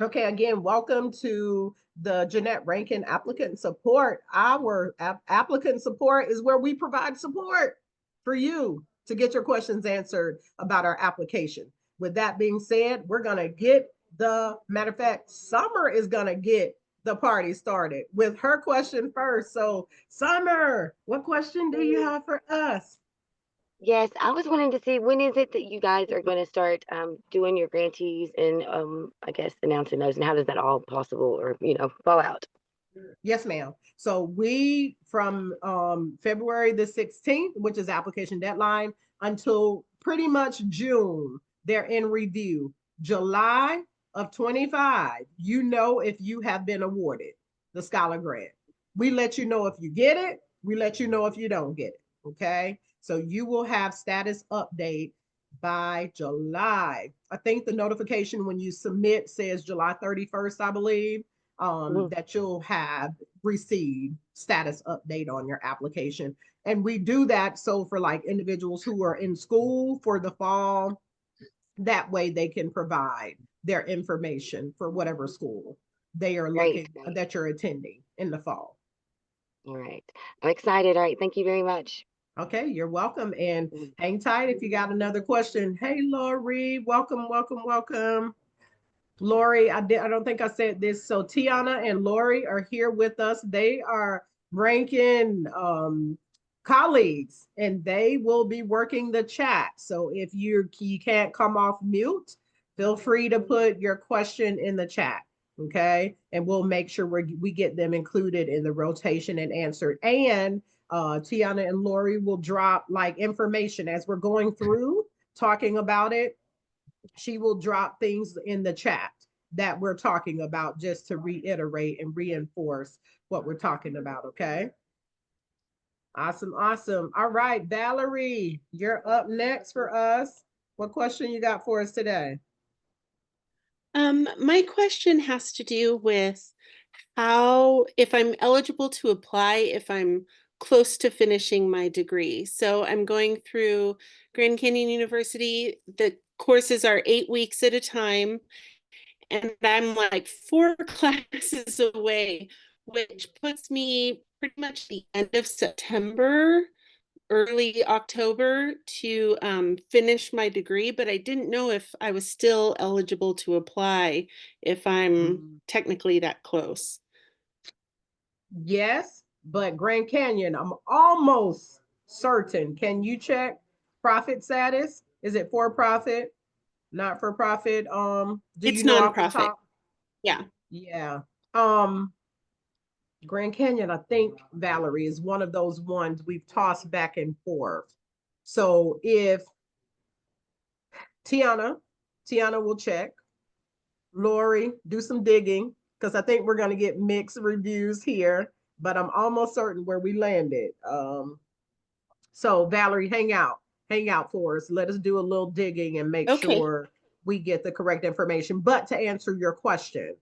Okay, again, welcome to the Jeanette Rankin Applicant Support. Our applicant support is where we provide support for you to get your questions answered about our application. With that being said, we're going to get matter of fact, Summer is going to get the party started with her question first. So, Summer, what question do you have for us? Yes, I was wanting to see when is it that you guys are going to start doing your grantees and I guess announcing those, and how does that all possible or fall out? Yes, ma'am. So we from February the 16th, which is application deadline, until pretty much June, they're in review. July of 25, you know if you have been awarded the scholar grant. We let you know if you get it, we let you know if you don't get it. Okay. So you will have status update by July. I think the notification when you submit says July 31st, I believe, Mhm. that you'll have received status update on your application. And we do that so for like individuals who are in school for the fall, that way they can provide their information for whatever school they are Great, looking great. that you're attending in the fall. All right. I'm excited. All right. Thank you very much. Okay, you're welcome. And Mhm. hang tight if you got another question. Hey, Lori, welcome, welcome, welcome. Lori, I don't think I said this. So Tiana and Lori are here with us. They are ranking colleagues and they will be working the chat. So if you can't come off mute, feel free to put your question in the chat. Okay. And we'll make sure we get them included in the rotation and answered. And Tiana and Lori will drop like information as we're going through talking about it. She will drop things in the chat that we're talking about just to reiterate and reinforce what we're talking about. Okay. Awesome. Awesome. All right, Valerie, you're up next for us. What question you got for us today? My question has to do with how, if I'm eligible to apply, if I'm close to finishing my degree. So I'm going through Grand Canyon University. The courses are 8 weeks at a time, and I'm like 4 classes away, which puts me pretty much the end of September, early October to finish my degree, but I didn't know if I was still eligible to apply if I'm Mm, technically that close. yes, but Grand Canyon, I'm almost certain. Can you check profit status? Is it for profit, not for profit? Do It's you know off the nonprofit. top? Yeah. Yeah. Um, Grand Canyon, I think, Valerie, is one of those ones we've tossed back and forth. So if Tiana, Tiana will check, Lori, do some digging, because I think we're going to get mixed reviews here, but I'm almost certain where we landed. So Valerie, hang out for us. Let us do a little digging and make Okay. sure we get the correct information. But to answer your question,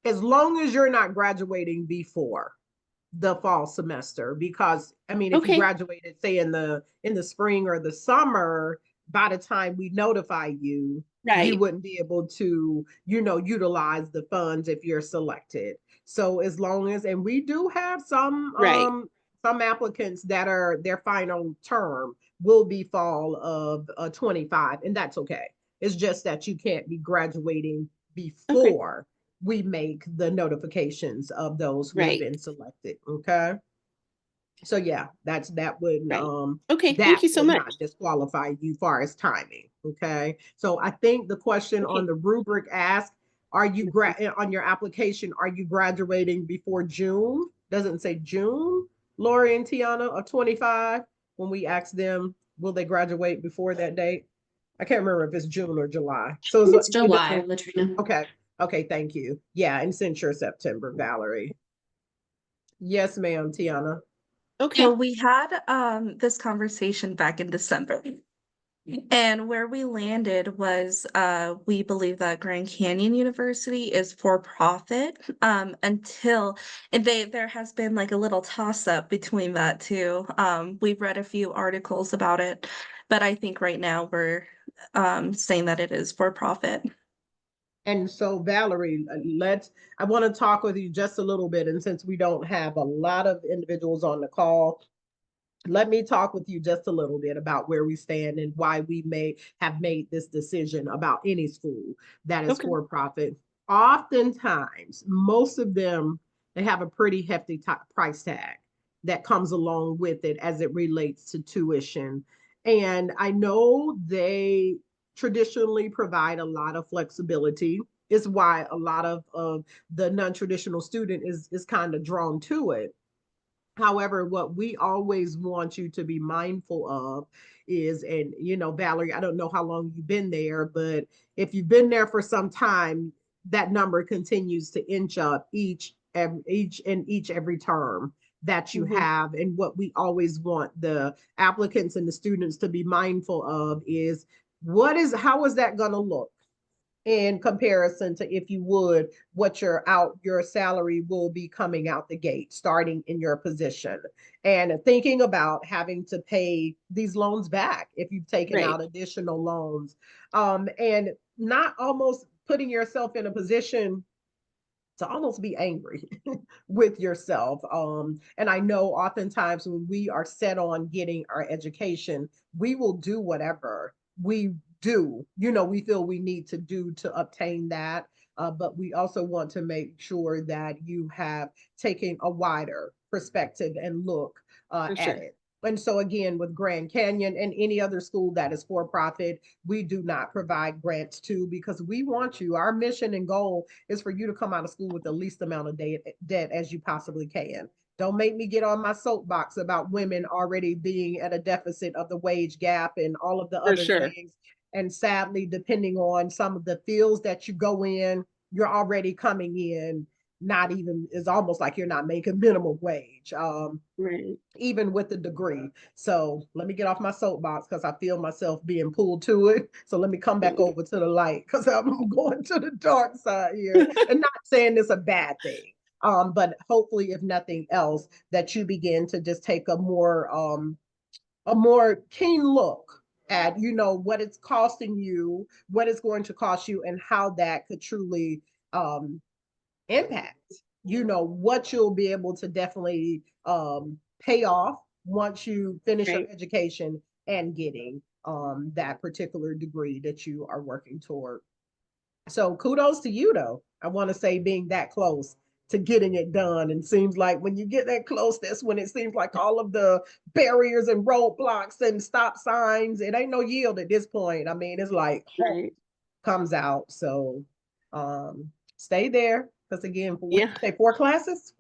as long as you're not graduating before the fall semester, because I mean if you Okay. graduated say in the spring or the summer, by the time we notify you, you Right. wouldn't be able to utilize the funds if you're selected. So as long as, and we do have Right. some applicants that are their final term will be fall of 25, and that's okay. It's just that you can't be graduating Okay. before we make the notifications of those who have Right. been selected. Okay. So yeah, Right. Okay. that Thank you so would much. not disqualify you far as timing. Okay. So I think the question on Okay. the rubric asked, are you on your application, are you graduating before June? Doesn't say June. Lori and Tiana are 25. When we ask them, will they graduate before that date? I can't remember if it's June or July. So It's it July, doesn't. Latrina. Okay. Okay. Thank you. Yeah. And since you're September, Valerie. Yes, ma'am, Tiana. So Okay. we had this conversation back in December. And where we landed was we believe that Grand Canyon University is for profit until and there has been like a little toss up between that too. We've read a few articles about it, but I think right now we're saying that it is for profit. And so Valerie, I want to talk with you just a little bit. And since we don't have a lot of individuals on the call, let me talk with you just a little bit about where we stand and why we may have made this decision about any school that is Okay. for profit. Oftentimes, most of them, they have a pretty hefty price tag that comes along with it as it relates to tuition. And I know they traditionally provide a lot of flexibility. Is why a lot of the non-traditional student is kind of drawn to it. However, what we always want you to be mindful of is, and Valerie, I don't know how long you've been there, but if you've been there for some time, that number continues to inch up every term that you have. And what we always want the applicants and the students to be mindful of is how is that going to look in comparison to, if you would, what your salary will be coming out the gate starting in your position, and thinking about having to pay these loans back if you've taken Right. out additional loans, and not almost putting yourself in a position to almost be angry with yourself. And I know oftentimes when we are set on getting our education, we will do whatever we do, we feel we need to do to obtain that. But we also want to make sure that you have taken a wider perspective and look For at sure. it. And so again, with Grand Canyon and any other school that is for profit, we do not provide grants to, because we want you, our mission and goal is for you to come out of school with the least amount of debt as you possibly can. Don't make me get on my soapbox about women already being at a deficit of the wage gap and all of the For other sure. things. And sadly, depending on some of the fields that you go in, you're already coming in not even, it's almost like you're not making minimum wage. Right. Even with the degree. So let me get off my soapbox because I feel myself being pulled to it. So let me come back over to the light because I'm going to the dark side here. And not saying it's a bad thing. But hopefully, if nothing else, that you begin to just take a more keen look at what it's costing you, what it's going to cost you, and how that could truly impact what you'll be able to definitely pay off once you finish your Right. education and getting that particular degree that you are working toward. So kudos to you, though. I want to say, being that close to getting it done. And seems like when you get that close, that's when it seems like all of the barriers and roadblocks and stop signs, it ain't no yield at this point. I mean, it's like Right. comes out. So stay there. Because again, for what Yeah. you say, four classes?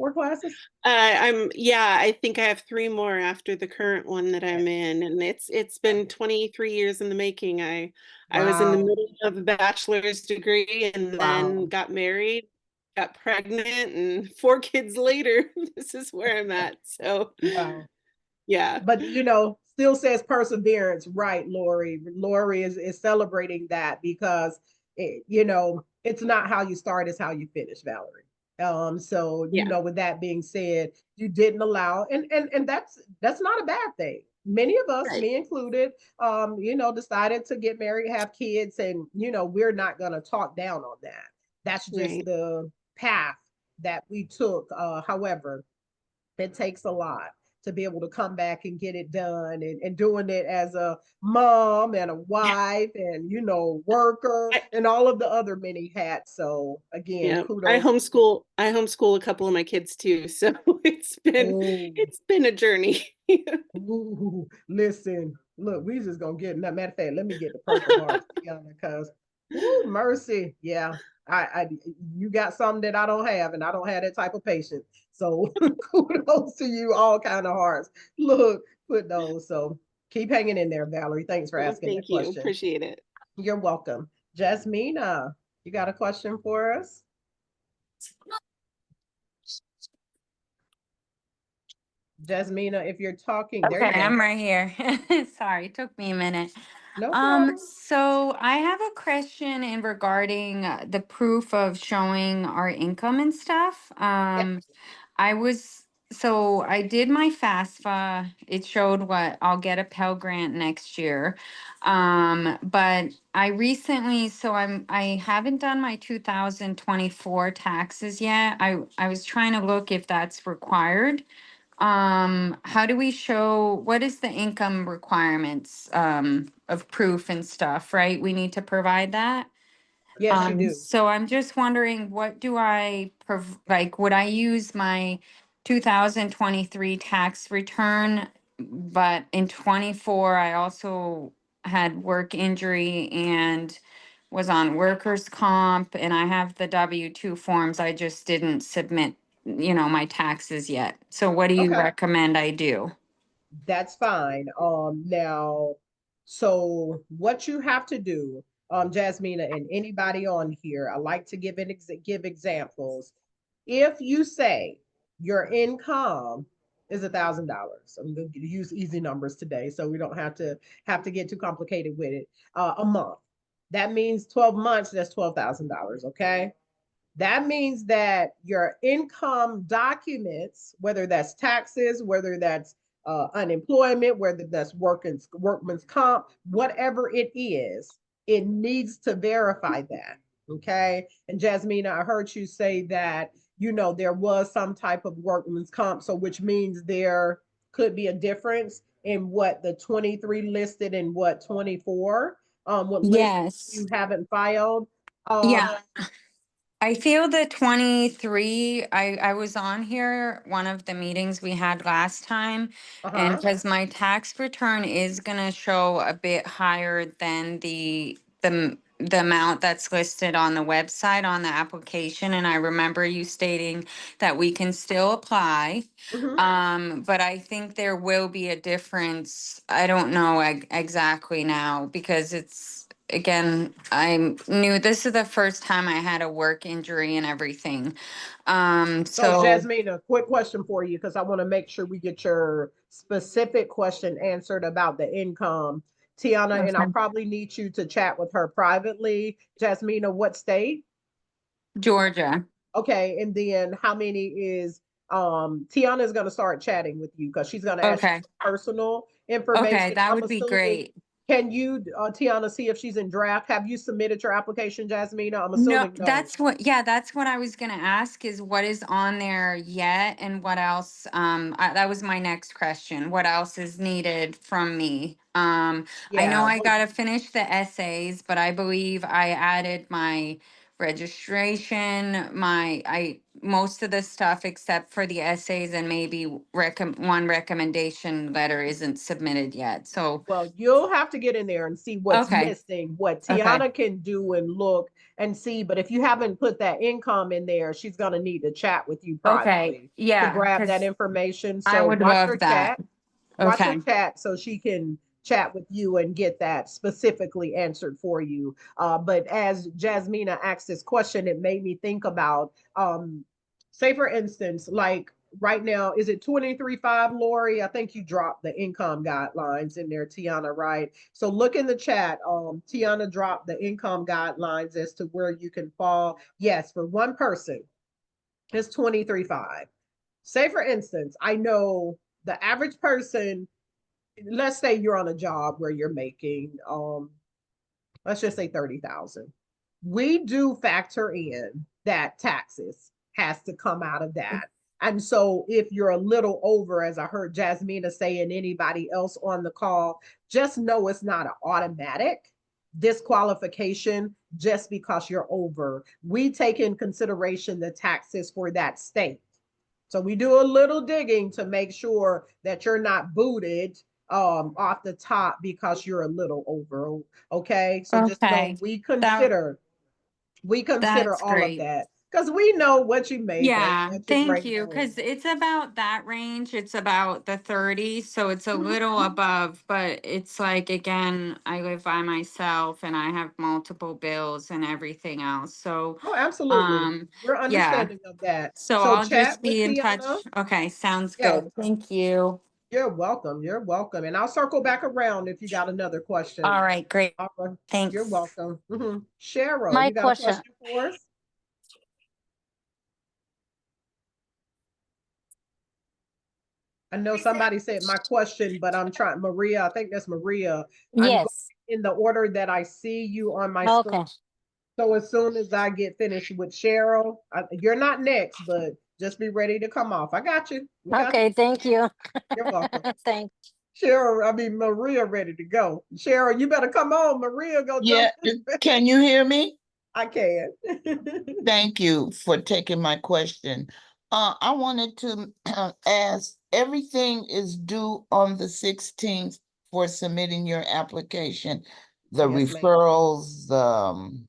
I think I have 3 more after the current one that I'm in, and it's been 23 years in the making. I was in the Wow. middle of a bachelor's degree and then Wow. got married, got pregnant, and 4 kids later, this is where I'm at. So, Wow. yeah. But still says perseverance, right, Lori? Lori is celebrating that because it's not how you start, it's how you finish, Valerie. So Yeah. with that being said, you didn't allow, and that's not a bad thing. Many of us, Right. me included, decided to get married, have kids, and we're not gonna talk down on that. That's just Right. the path that we took. However, it takes a lot to be able to come back and get it done, and doing it as a mom and a wife and worker I, and all of the other many hats. So again, yeah, kudos. I homeschool a couple of my kids too, so Oh, it's been a journey. ooh, listen, look, we just gonna get, matter of fact, let me get the purple hearts together because mercy. Yeah. I you got something that I don't have, and I don't have that type of patience. So kudos to you, all kind of hearts. Look, put those. So keep hanging in there, Valerie. Thanks for Well, asking thank that you. question. Appreciate it. You're welcome. Jasmina, you got a question for us? Jasmina, if you're talking, there Okay, you go. I'm right here. Sorry, it took me a minute. No problem. So I have a question in regarding the proof of showing our income and stuff. Yeah. I was so I did my FAFSA. It showed what I'll get a Pell Grant next year. But I recently, I haven't done my 2024 taxes yet. I was trying to look if that's required. How do we show, what is the income requirements, of proof and stuff, right? We need to provide that? Yes, you do. So I'm just wondering, what do like, would I use my 2023 tax return? But in 24, I also had work injury and was on workers' comp, and I have the W-2 forms. I just didn't submit, my taxes yet. So what do you Okay. recommend I do? That's fine. Now, so what you have to do, Jasmina, and anybody on here, I like to give examples. If you say your income is $1,000, I'm going to use easy numbers today, so we don't have to get too complicated with it. A month. That means 12 months. That's $12,000. Okay. That means that your income documents, whether that's taxes, whether that's unemployment, whether that's workman's comp, whatever it is, it needs to verify that. Okay. And Jasmina, I heard you say that, there was some type of workman's comp. So, which means there could be a difference in what the 23 listed and what 24 would list you Yes. haven't filed. Yeah. I feel the 23, I was on here, one of the meetings we had last time. And Uh-huh. because my tax return is gonna show a bit higher than the amount that's listed on the website on the application. And I remember you stating that we can still apply. Mhm. But I think there will be a difference. I don't know exactly now because again, I'm new. This is the first time I had a work injury and everything. So, So Jasmine, a quick question for you because I want to make sure we get your specific question answered about the income. Tiana, and I'll okay. probably need you to chat with her privately. Jasmina, what state? Georgia. Okay, and then how many is Tiana is going to start chatting with you because she's going to ask you Okay. some personal Okay, information. that I'm would be assuming, great. can you, Tiana, see if she's in draft? Have you submitted your application, Jasmina? I'm No, assuming no. that's what I was gonna ask is what is on there yet and what else, that was my next question. What else is needed from me? I know Yeah, I gotta finish the essays, but I believe I added my registration, most of the stuff except for the essays and maybe one recommendation letter isn't submitted yet. So, well, you'll have to get in there and see what's okay, missing, what okay, Tiana can do and look and see. But if you haven't put that income in there, she's going to need to chat with you okay, privately to yeah, grab that because information. I So would love that. watch her Okay. chat so she can chat with you and get that specifically answered for you. But as Jasmina asked this question, it made me think about, say for instance, like right now, is it 23.5, Lori? I think you dropped the income guidelines in there, Tiana, right? So look in the chat. Tiana dropped the income guidelines as to where you can fall. Yes, for one person, it's 23.5. Say for instance, I know the average person, let's say you're on a job where you're making let's just say 30,000. We do factor in that taxes has to come out of that. And so if you're a little over, as I heard Jasmina say, and anybody else on the call, just know it's not an automatic disqualification just because you're over. We take in consideration the taxes for that state. So we do a little digging to make sure that you're not booted off the top because you're a little over. Okay. So just know Okay, that we consider that's all of great. that because we know what you make and Yeah, what you thank bring you. home. Because it's about that range. It's about the 30, so it's a little above, but it's like again, I live by myself and I have multiple bills and everything else. So, Oh, absolutely. We're yeah. understanding of that. So So I'll chat just with be in touch. Tiana. Okay, sounds Yeah, good. Thank you. you're welcome. You're welcome. And I'll circle back around if you got another question. All right, great. All right. You're Thanks. welcome. Cheryl, My you got a question, question for us? I know somebody said my question, but I'm trying, Maria, I think that's Maria. I'm going Yes. in the order that I see you on my screen. Okay. So as soon as I get finished with Cheryl, you're not next, but just be ready to come off. I got you. We got Okay. Thank you. You're welcome. Thank. Maria ready to go. Cheryl, you better come on. Maria, go Yeah, jump. can you hear me? I can. Thank you for taking my question. I wanted to ask, everything is due on the 16th for submitting your application, the Yes, ma'am. referrals, the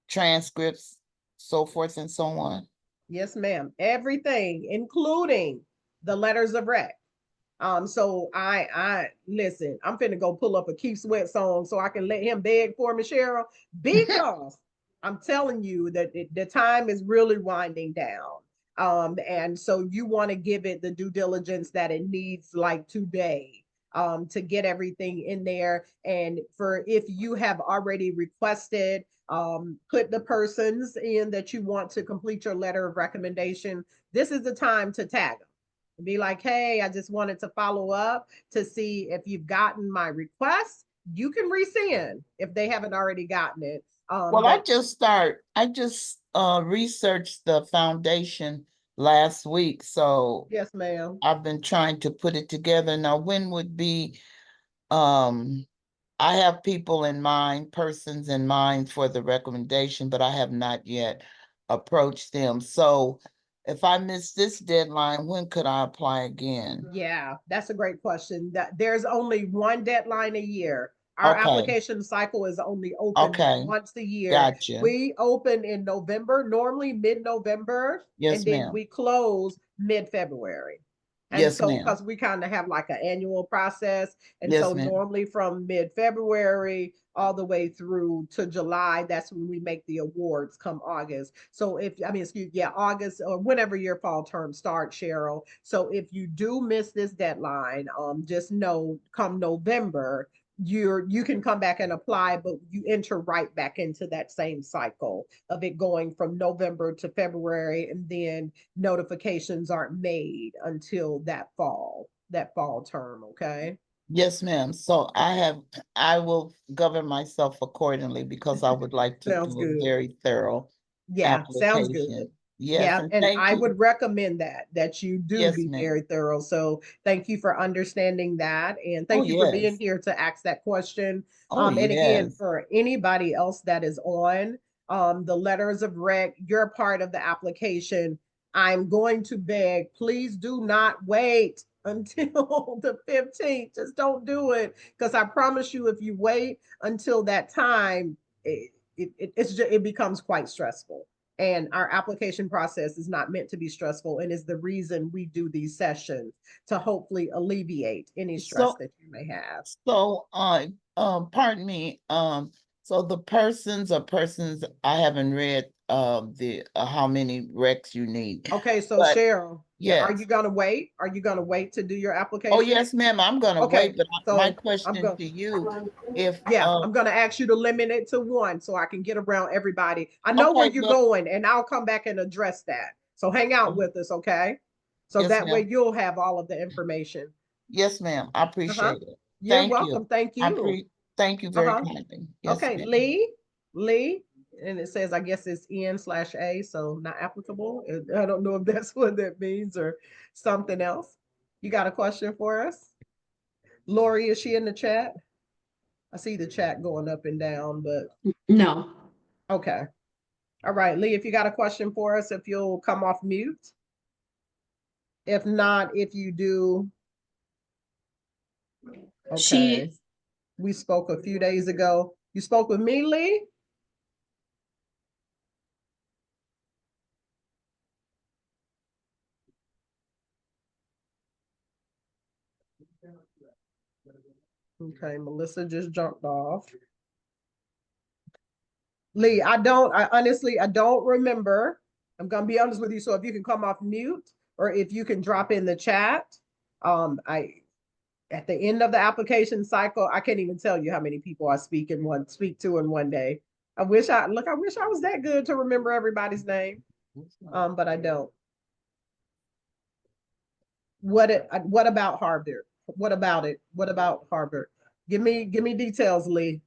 transcripts, so forth and so on. Yes, ma'am. Everything, including the letters of rec. So I listen, I'm finna go pull up a Keith Sweat song so I can let him beg for me, Cheryl, because I'm telling you that the time is really winding down. And so you want to give it the due diligence that it needs like today, to get everything in there. And for if you have already requested, put the persons in that you want to complete your letter of recommendation. This is the time to tag them. Be like, hey, I just wanted to follow up to see if you've gotten my request. You can resend if they haven't already gotten it. Well, I just researched the foundation last week, so yes, ma'am. I've been trying to put it together. Now, when would be, I have people in mind, persons in mind for the recommendation, but I have not yet approached them. So if I miss this deadline, when could I apply again? Yeah, that's a great question. That there's only one deadline a year. Our Okay. application cycle is only open Okay. once a year. Gotcha. We open in November, normally mid-November, Yes, and then ma'am. we close mid-February. And Yes, so, ma'am. because we kind of have like an annual process, and Yes, so ma'am. normally from mid-February all the way through to July, that's when we make the awards come August. So August or whenever your fall term starts, Cheryl. So if you do miss this deadline, just know come November, you can come back and apply, but you enter right back into that same cycle of it going from November to February, and then notifications aren't made until that fall term. Okay. Yes, ma'am. So I will govern myself accordingly because I would like to Sounds do a good. very thorough Yeah, sounds good. application. Yes, Yeah, and and thank I you. would recommend that you do Yes, be ma'am. very thorough. So thank you for understanding that, and Oh, thank you for being yes. here to ask that question. Oh, And again, yes. for anybody else that is on the letters of rec, you're part of the application. I'm going to beg, please do not wait until the 15th. Just don't do it, because I promise you, if you wait until that time, it becomes quite stressful. And our application process is not meant to be stressful, and is the reason we do these sessions, to hopefully alleviate any stress So, that you may have. so, pardon me, so the persons I haven't read, the, how many recs you need, Okay, so but Cheryl, are yes. you gonna wait? Are you gonna wait to do your Oh, application? yes, ma'am, I'm gonna Okay, wait, but my so I'm question going, to you, if, yeah, I'm gonna ask you to limit it to one so I can get around everybody. I know where okay, you're but, going, and I'll come back and address that. So hang out with us, okay? So yes, that way ma'am. you'll have all of the information. Yes, ma'am, I Uh-huh. appreciate it. You're Thank welcome. you. Thank you. Thank you very Uh-huh. kindly. Yes, Okay, ma'am. Lee, and it says, I guess it's N/A, so not applicable. I don't know if that's what that means or something else. You got a question for us? Lori, is she in the chat? I see the chat going up and down, but No. okay. All right, Lee, if you got a question for us, if you'll come off mute. If not, if you do, okay. She, We spoke a few days ago. You spoke with me, Lee? Okay, Melissa just jumped off. Lee, I honestly, I don't remember. I'm gonna be honest with you. So if you can come off mute, or if you can drop in the chat. At the end of the application cycle, I can't even tell you how many people I speak to in one day. I wish I was that good to remember everybody's name. But I don't. What about Harvard? What about it? What about Harvard? Give me details, Lee.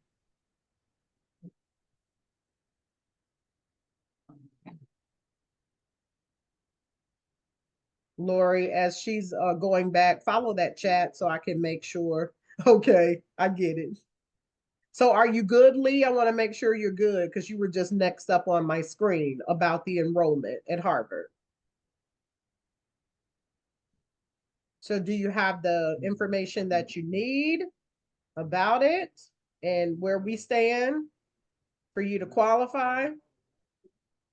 Lori, as she's going back, follow that chat so I can make sure. Okay, I get it. So are you good, Lee? I want to make sure you're good because you were just next up on my screen about the enrollment at Harvard. So do you have the information that you need about it and where we stand for you to qualify?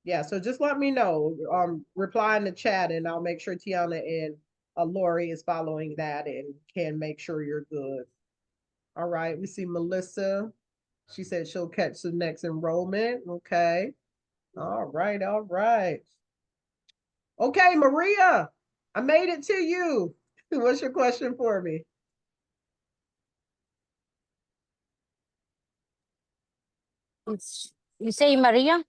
Yeah, so just let me know. Reply in the chat and I'll make sure Tiana and Lori is following that and can make sure you're good. All right, we see Melissa. She said she'll catch the next enrollment. Okay. All right, all right. Okay, Maria, I made it to you. What's your question for me? You say Maria?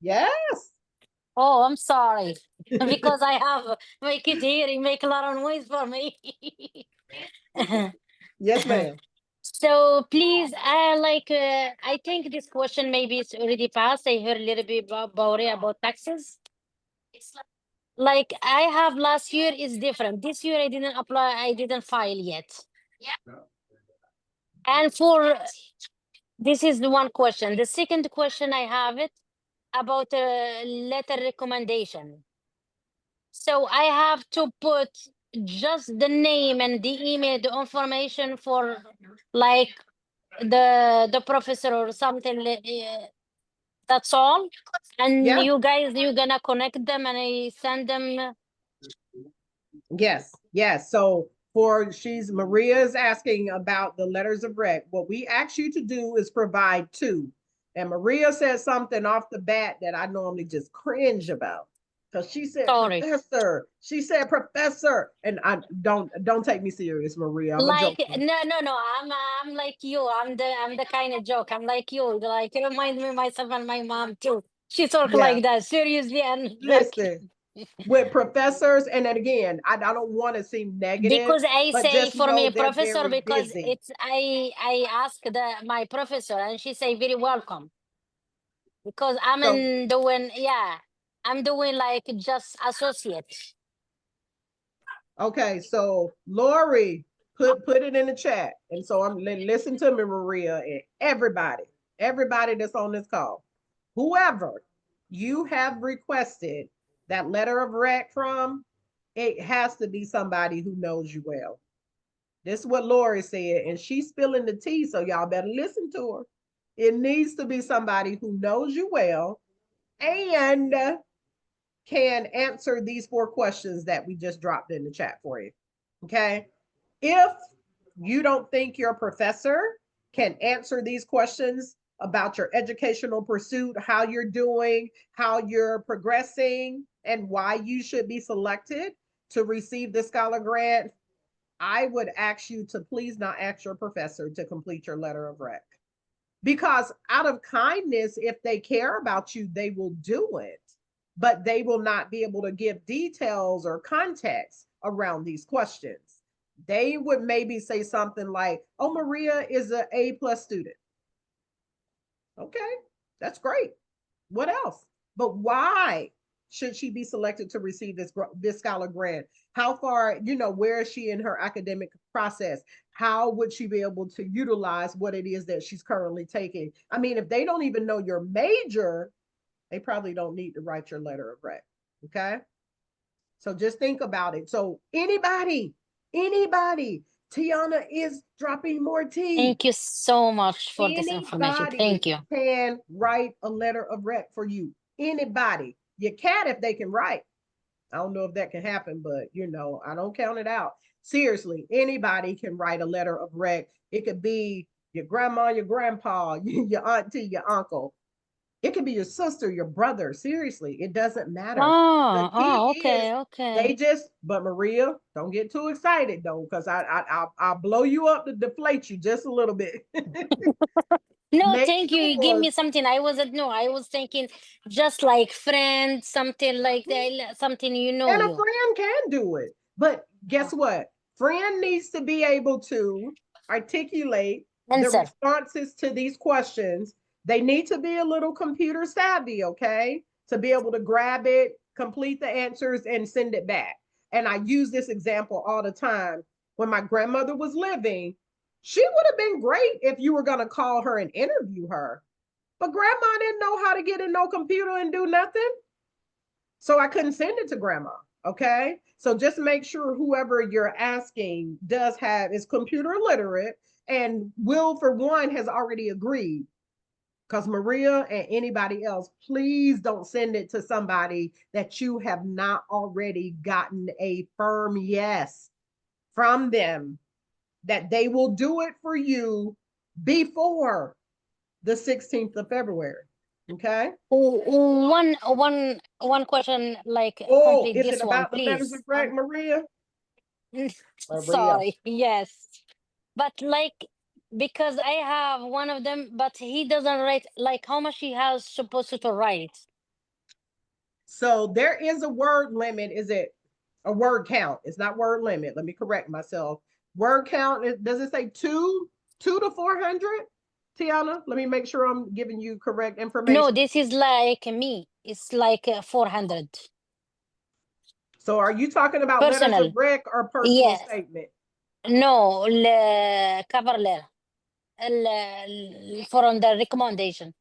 Yes. Oh, I'm sorry. Because I have my kid here, he make a lot of noise for me. Yes, ma'am. So please, I think this question maybe it's already passed. I heard a little bit about it, about taxes. Like I have last year is different. This year I didn't apply, I didn't file yet. And for this is the one question. The second question I have it about a letter recommendation. So I have to put just the name and the email, the information for like the professor or something. That's all. And Yeah. you guys, you're gonna connect them and I send them. Yes, yes. So for Maria is asking about the letters of rec. What we ask you to do is provide two. And Maria said something off the bat that I normally just cringe about. Because she said Sorry. professor. She said professor. And I don't take me serious, Maria. I'm a Like joker. no, I'm like you. I'm the kind of joke. I'm like you. Like it reminds me of myself and my mom too. She talk Yeah. like that seriously and like Listen, with professors, and then again, I don't want to seem negative, because I but say just for know me they're professor very because busy. it's I ask my professor and she say very welcome because I'm So in doing I'm doing like just associate. okay, so Lori put it in the chat, and so I'm listen to me, Maria, and everybody that's on this call, whoever you have requested that letter of rec from, it has to be somebody who knows you well. This is what Lori said, and she's spilling the tea, so y'all better listen to her. It needs to be somebody who knows you well and can answer these 4 questions that we just dropped in the chat for you. Okay. If you don't think your professor can answer these questions about your educational pursuit, how you're doing, how you're progressing, and why you should be selected to receive the scholar grant, I would ask you to please not ask your professor to complete your letter of rec. Because out of kindness, if they care about you, they will do it, but they will not be able to give details or context around these questions. They would maybe say something like, oh, Maria is an A+ student. Okay, that's great. What else? But why should she be selected to receive this scholar grant? How far, where is she in her academic process? How would she be able to utilize what it is that she's currently taking? I mean, if they don't even know your major, they probably don't need to write your letter of rec. Okay. So just think about it. So anybody, Tiana is dropping more tea. Thank you so much for this information. Thank you. Can write a letter of rec for you. Anybody. Your cat, if they can write. I don't know if that can happen, but I don't count it out. Seriously, anybody can write a letter of rec. It could be your grandma, your grandpa, your auntie, your uncle. It could be your sister, your brother. Seriously, it doesn't matter. Okay. But Maria, don't get too excited though, because I'll blow you up to deflate you just a little bit. No, thank you. You give me something. I was thinking just like friend, something like that, something And a friend can do it. But guess what? Friend needs to be able to articulate the Answer. responses to these questions. They need to be a little computer savvy, okay? To be able to grab it, complete the answers, and send it back. And I use this example all the time. When my grandmother was living, she would have been great if you were going to call her and interview her. But grandma didn't know how to get in no computer and do nothing. So I couldn't send it to grandma. Okay. So just make sure whoever you're asking is computer literate, and Will, for one, has already agreed. Because Maria and anybody else, please don't send it to somebody that you have not already gotten a firm yes from them that they will do it for you before the 16th of February. Okay. One question, like Oh, complete is it this one, about the letters of please. rank, Maria? Maria. Sorry, yes. But like, because I have one of them, but he doesn't write like how much he has supposed to write. So there is a word limit. Is it a word count? It's not word limit. Let me correct myself. Word count, does it say two to 400? Tiana, let me make sure I'm giving you correct information. No, this is like me. It's like 400. So are you talking about letters Personal. of rec or personal Yes. statement? No, cover letter. For on the recommendation.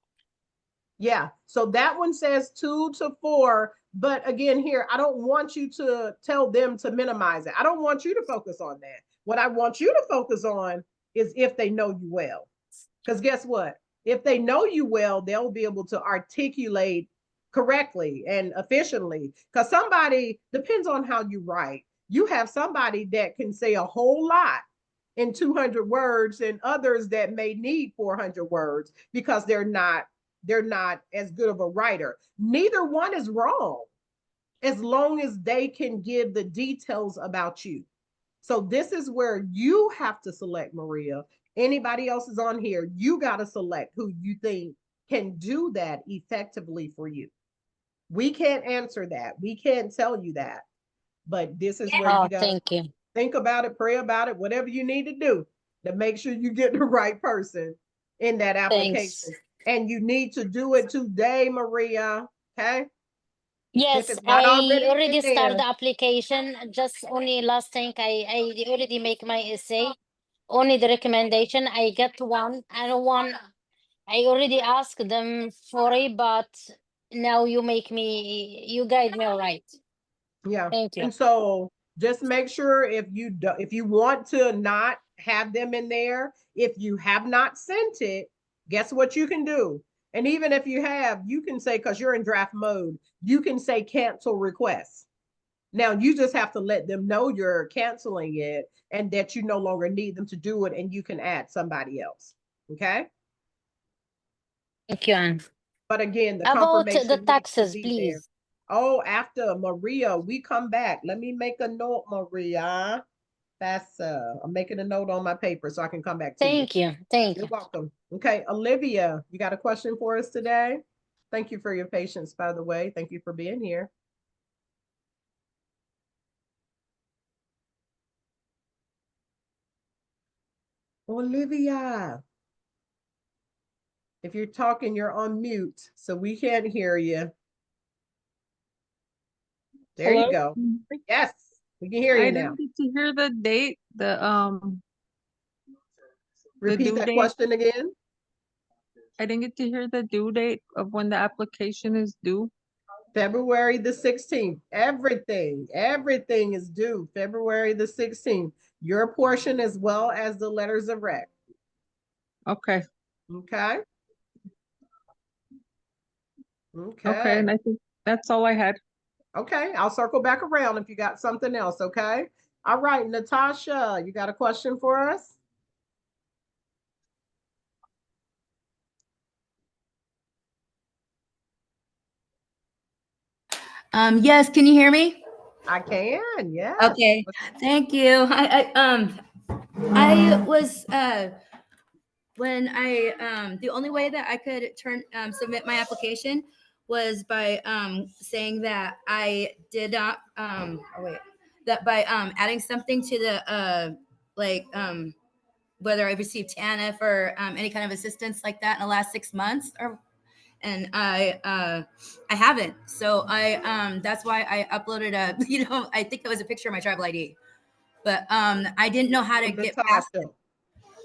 Yeah. So that one says 2 to 4. But again, here, I don't want you to tell them to minimize it. I don't want you to focus on that. What I want you to focus on is if they know you well. Because guess what? If they know you well, they'll be able to articulate correctly and efficiently. Because somebody, depends on how you write. You have somebody that can say a whole lot in 200 words, and others that may need 400 words because they're not as good of a writer. Neither one is wrong as long as they can give the details about you. So this is where you have to select, Maria. Anybody else is on here, you got to select who you think can do that effectively for you. We can't answer that. We can't tell you that. But this is where you got to Thank you. think about it, pray about it, whatever you need to do to make sure you get the right person in that application. Thanks. And you need to do it today, Maria. Okay. Yes, I already started there. the application. Just only last thing, I already make my essay. Only the recommendation. I get one and one. I already asked them for it, but now you guide me right. Yeah. Thank you. And so just make sure if you want to not have them in there, if you have not sent it, guess what you can do? And even if you have, you can say, because you're in draft mode, you can say cancel request. Now you just have to let them know you're canceling it and that you no longer need them to do it, and you can add somebody else. Okay. Thank you, Anne. But again, the About confirmation the needs to taxes, be please. there. Oh, after Maria, we come back. Let me make a note, Maria. That's I'm making a note on my paper so I can come back to you. Thank you. Thank You're you. welcome. Okay, Olivia, you got a question for us today? Thank you for your patience, by the way. Thank you for being here. Olivia, if you're talking, you're on mute, so we can't hear you. There Hello? you go. Yes, we can hear you I now. didn't get to hear the date, the Repeat due that date. question again. I didn't get to hear the due date of when the application is due. February the 16th. Everything is due February the 16th. Your portion as well as the letters of rec. Okay. Okay. Okay, and I think that's all I had. Okay, I'll circle back around if you got something else, okay? All right, Natasha, you got a question for us? Yes, can you hear me? I can, yes. Okay, thank you. I was when I the only way that I could submit my application was by saying that I did not that by adding something to the like whether I received TANF or any kind of assistance like that in the last 6 months, or and I haven't. So I that's why I uploaded a I think it was a picture of my tribal ID, but I didn't know how to get past it. Natasha.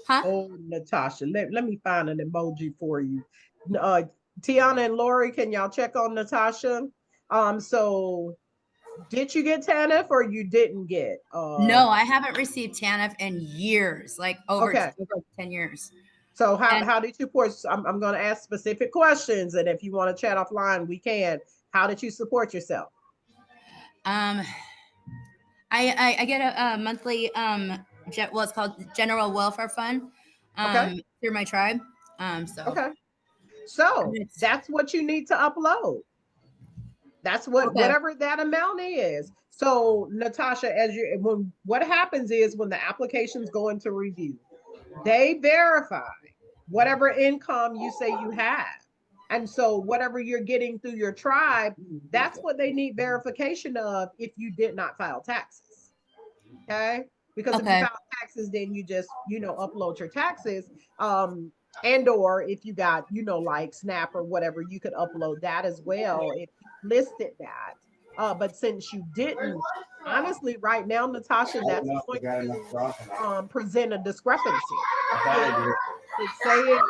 Huh? Oh, Natasha, let me find an emoji for you. Tiana and Lori, can y'all check on Natasha? So did you get TANF or you didn't get? No, I haven't received TANF in years, like over Okay. 10 years. So And- how did you support? I'm going to ask specific questions, and if you want to chat offline, we can. How did you support yourself? I get a monthly it's called General Welfare Fund Okay. through my tribe. So Okay. So It's- that's what you need to upload. That's whatever that amount is. So Natasha, what happens is when the applications go into review, they verify whatever income you say you have. And so whatever you're getting through your tribe, that's what they need verification of if you did not file taxes. Okay? Because if you file taxes, then you just, upload your taxes. And or if you got, like SNAP or whatever, you could upload that as well if you listed that. But since you didn't, honestly, right now, Natasha, that's going to present a discrepancy. It's saying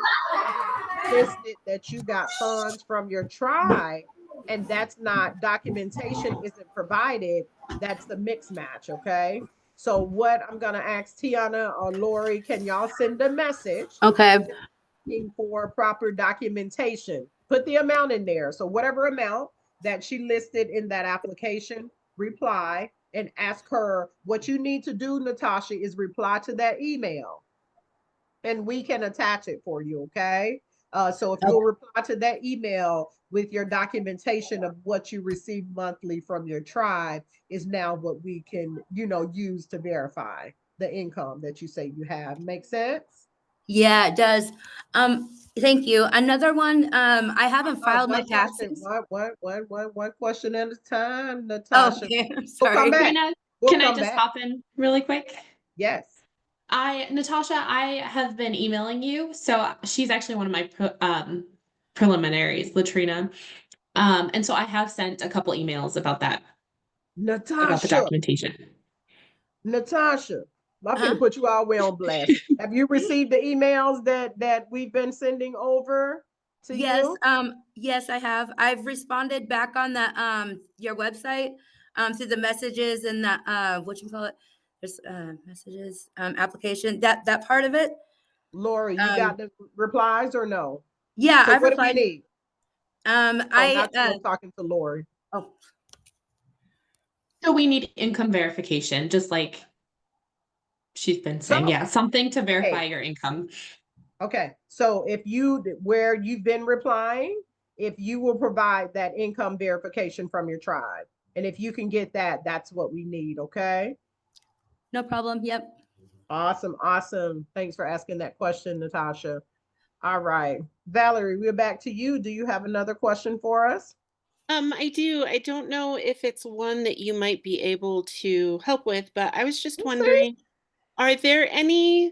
listed that you got funds from your tribe, and that's not documentation isn't provided. That's the mix match. Okay. So what I'm gonna ask Tiana or Lori, can y'all send a message? Okay. For proper documentation. Put the amount in there. So whatever amount that she listed in that application, reply and ask her what you need to do, Natasha, is reply to that email and we can attach it for you, okay? So if you'll reply to that email with your documentation of what you receive monthly from your tribe is now what we can, use to verify the income that you say you have. Make sense? Yeah, it does. Thank you. Another one, I haven't filed my One question, taxes. one question at a time, Natasha. Okay, I'm We'll come sorry. back. Can I just hop in really quick? Yes. Natasha, I have been emailing you. So she's actually one of my preliminaries, Latrina. And so I have sent a couple emails about that, about the Natasha, documentation. Natasha, I'm going to put you all the way on blast. Have you received the emails that we've been sending over to Yes, you? yes, I have. I've responded back on the your website to the messages and the what you call it. There's messages, application, that part of it. Lori, you got the replies or no? Yeah, So I've what replied. do we need? I I'm talking to Lori. oh, So we need income verification, just like she's been saying. Yeah, something to verify your income. Okay, so where you've been replying, if you will provide that income verification from your tribe, and if you can get that, that's what we need, okay? no problem. Yep. Awesome, awesome. Thanks for asking that question, Natasha. All right, Valerie, we're back to you. Do you have another question for us? I do. I don't know if it's one that you might be able to help with, but I was just wondering, are there any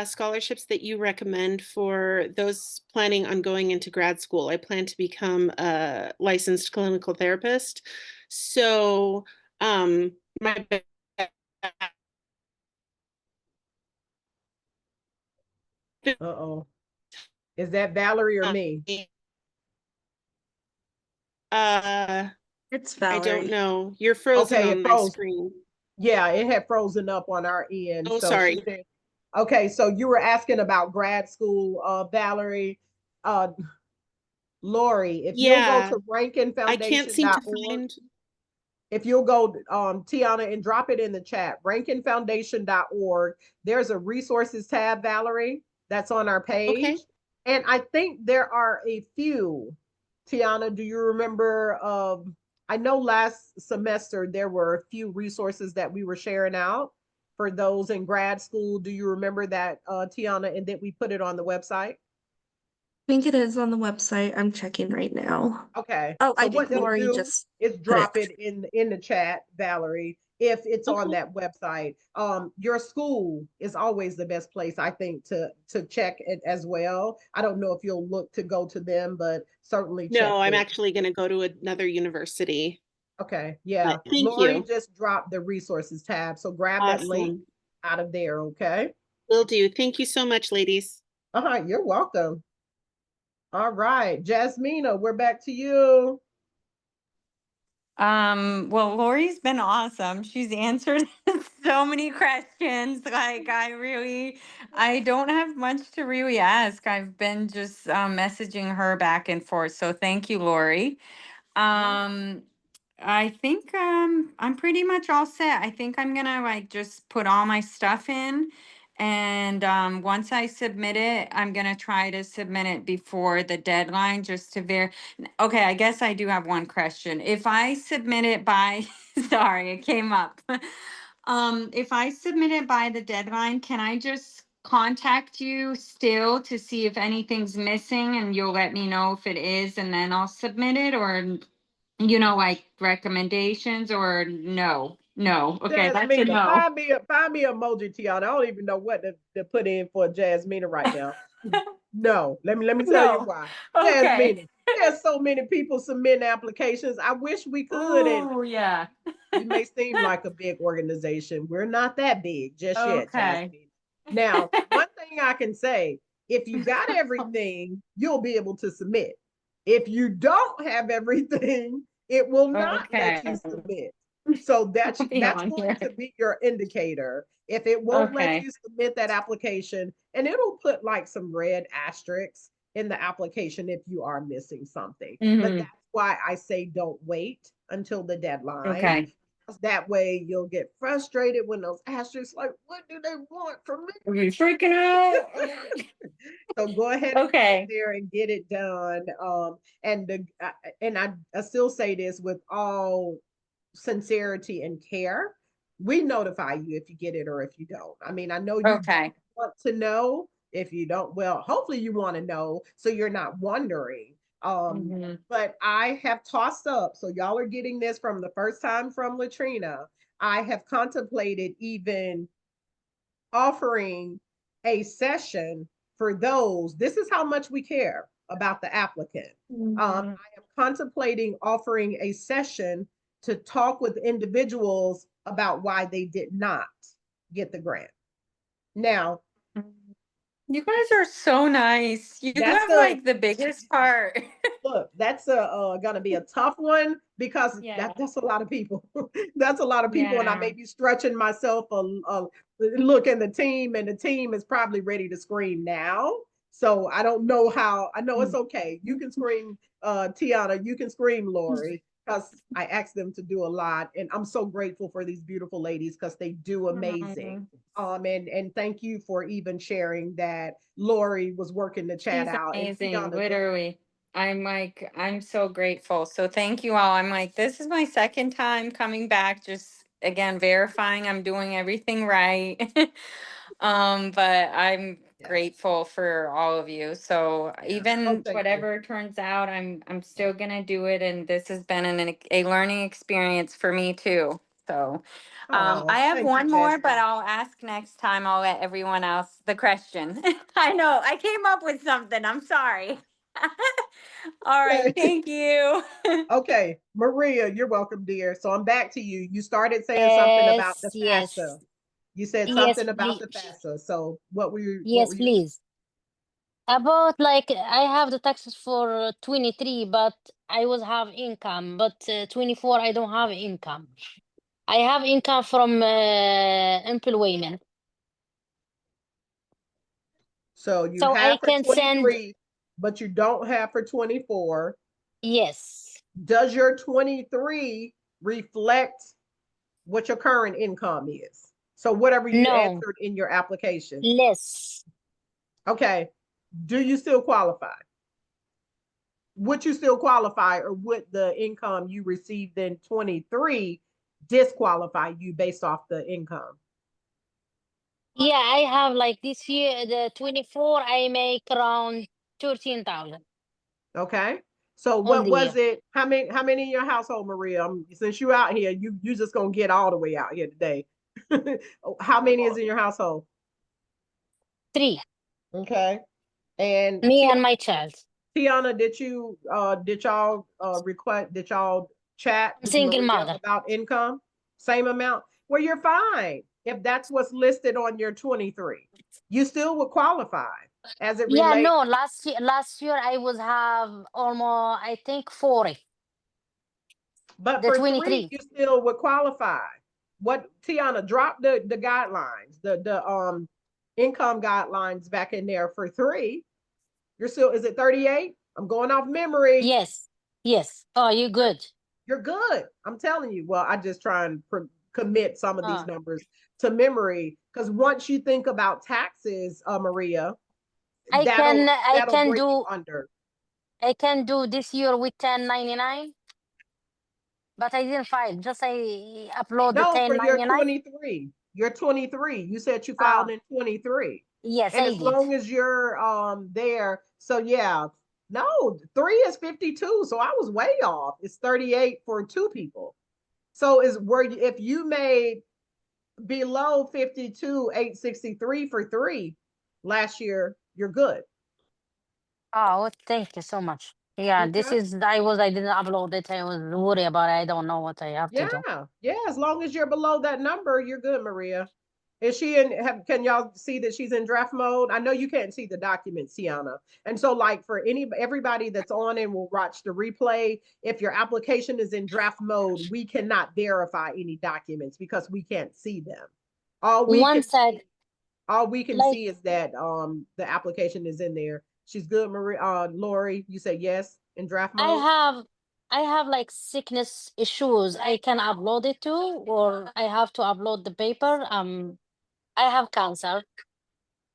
scholarships that you recommend for those planning on going into grad school? I plan to become a licensed clinical therapist. So my Uh-oh. Is that Valerie or me? It's I Valerie. don't know. You're frozen Okay, on it my froze. screen. Yeah, it had frozen up on our end. Oh, So sorry. okay, so you were asking about grad school, Valerie. Lori, if you'll go Yeah, to I can't seem to rankinfoundation.org, find. if you'll go, Tiana, and drop it in the chat, rankinfoundation.org, there's a resources tab, Valerie, that's on our page. Okay. And I think there are a few. Tiana, do you remember? I know last semester there were a few resources that we were sharing out for those in grad school. Do you remember that, Tiana, and that we put it on the website? I think it is on the website. I'm checking right now. Okay. Oh, So I what think they'll Lori do just is put drop it in the chat, Valerie, if it's on Okay. that website. Your school is always the best place, I think, to check it as well. I don't know if you'll look to go to them, but certainly check No, I'm there. actually going to go to another university. Okay, yeah. But thank Lori you. just dropped the resources tab, so grab that link Awesome. out of there, okay? Will do. Thank you so much, ladies. You're welcome. All right, Jasmina, we're back to you. Well, Lori's been awesome. She's answered so many questions. Like, I don't have much to really ask. I've been just messaging her back and forth. So thank you, Lori. Um, I think I'm pretty much all set. I think I'm gonna like just put all my stuff in, and once I submit it, I'm gonna try to submit it before the deadline just to Okay, I guess I do have one question. If I submit it by, sorry, it came up. If I submit it by the deadline, can I just contact you still to see if anything's missing and you'll let me know if it is and then I'll submit it, or like recommendations, or no? No. Okay, that's a Jasmina, no. find me emoji, Tiana. I don't even know what to put in for Jasmina right now. No, let me tell you No. why. Okay. Jasmina, there's so many people submitting applications. I wish we could, and Oh, yeah. we may seem like a big organization. We're not that big just yet, Okay. Jasmine. Now, one thing I can say, if you got everything, you'll be able to submit. If you don't have everything, it will not let you Okay. submit. So I'll be that's on going here. to be your indicator. If it won't let Okay. you submit that application, and it'll put like some red asterisks in the application if you are missing something. But Mm-hmm. that's why I say don't wait until the deadline. Okay. That way you'll get frustrated when those asterisks like, what do they want from me? Are you freaking out? So go ahead and get Okay. there and get it done. And I still say this with all sincerity and care. We notify you if you get it or if you don't. I mean, I know you Okay. want to know. If you don't, well, hopefully you want to know so you're not wondering. Mm-hmm. But I have tossed up, so y'all are getting this from the first time from Latrina. I have contemplated even offering a session for those. This is how much we care about the applicant. Mm-hmm. I am contemplating offering a session to talk with individuals about why they did not get the grant. Now, You guys are so nice. You that's have a like the biggest heart. look. That's gonna be a tough one because Yeah. that's a lot of people. That's a lot of people, and I Yeah. may be stretching myself a look in the team, and the team is probably ready to scream now. So I don't know how. I know it's okay. You can scream, Tiana. You can scream, Lori, because I asked them to do a lot, and I'm so grateful for these beautiful ladies because they do amazing. Mhm. And thank you for even sharing that Lori was working the chat She's out, and amazing, Tiana, literally. I'm so grateful. So thank you all. I'm like, this is my second time coming back, just again verifying I'm doing everything right. But I'm yes. grateful for all of you. So Yeah. even Thank you. whatever turns out, I'm still gonna do it, and this has been a learning experience for me too. So I have Thank you, one more, but Jasmine. I'll ask next time. I'll let everyone else the question. I know I came up with something. I'm sorry. All right, Okay. thank you. Okay, Maria, you're welcome, dear. So I'm back to you. You started saying something about Yes, the yes, FAFSA. You said yes, something about the please. FAFSA. So what were Yes, you please. About like I have the taxes for 23, but I was have income, but 24 I don't have income. I have income from employment, so you so I have for can send. 23, but you don't have for 24. Yes, Does your 23 reflect what your current income is? So whatever you no, answered in your application. less. Okay. Do you still qualify? Would you still qualify, or would the income you received in 23 disqualify you based off the income? Yeah, I have like this year the 24 I make around 13,000. Okay. So what Only, was it? How many in your household, Maria? Since you out here, you just gonna get all the way out here today. How many is in your household? 3. Okay. And Me and my child. Tiana, did y'all request, did y'all chat I'm with single Maria mother. about income? Same amount? Well, you're fine. If that's what's listed on your 23, you still would qualify as it Yeah, relates. no, last year I would have almost, I think, 40. But The for 3, 23. you still would qualify. What, Tiana, drop the guidelines, the income guidelines back in there for 3. You're still, is it 38? I'm going off memory. Yes, yes. Oh, you good. You're good. I'm telling you. Well, I just try and commit some of these Oh, numbers to memory, because once you think about taxes, Maria, I can I that'll can bring you do under. I can do this year with 1099, but I didn't file. Just I upload the No, for your 1099. 23. You're 23. You said you filed Ah, in 23. yes, And I as did. long as you're there, so yeah, no, 3 is 52. So I was way off. It's 38 for 2 people. So if you made below 52, 863 for 3 last year, you're good. Oh, thank you so much. Yeah, this Okay. is I didn't upload it. I was worried about it. I don't know what I have to do. Yeah. As long as you're below that number, you're good, Maria. Is she in can y'all see that she's in draft mode? I know you can't see the documents, Tiana. And so like for everybody that's on and will watch the replay, if your application is in draft mode, we cannot verify any documents because we can't see them. All we can One side, see, all we can like see is that the application is in there. She's good, Maria. Lori, you say yes in draft I mode? have I have like sickness issues. I can upload it too, or I have to upload the paper. I have cancer.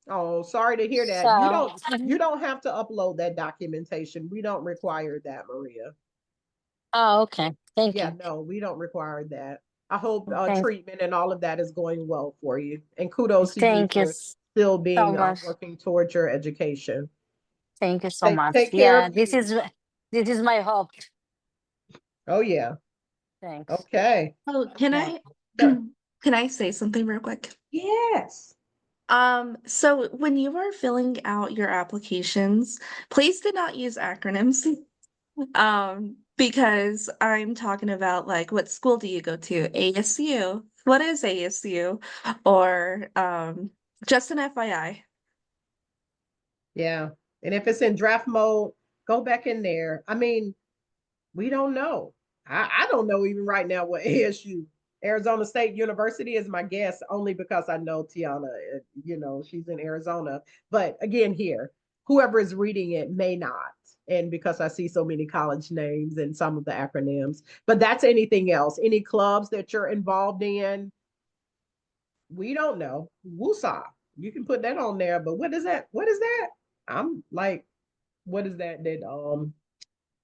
Oh, sorry to hear that. You So, don't you don't have to upload that documentation. We don't require that, Maria. oh, okay. Thank Yeah, you. no, we don't require that. I hope Thank, treatment and all of that is going well for you. And kudos to you thank you for still so being much. working towards your education. Thank you so Take much. take care Yeah, of you. this is my hope. Oh yeah. Thanks. Okay. Oh, can Yeah. I Sure. can I say something real quick? Yes. So when you are filling out your applications, please do not use acronyms. Because I'm talking about like what school do you go to? ASU. What is ASU? Or just an FYI. Yeah. And if it's in draft mode, go back in there. I mean, we don't know. I don't know even right now what ASU, Arizona State University is my guess, only because I know Tiana, she's in Arizona. But again, here, whoever is reading it may not. And because I see so many college names and some of the acronyms, but that's anything else. Any clubs that you're involved in, we don't know. Woosah, you can put that on there, but what is that? What is that? I'm like, what is that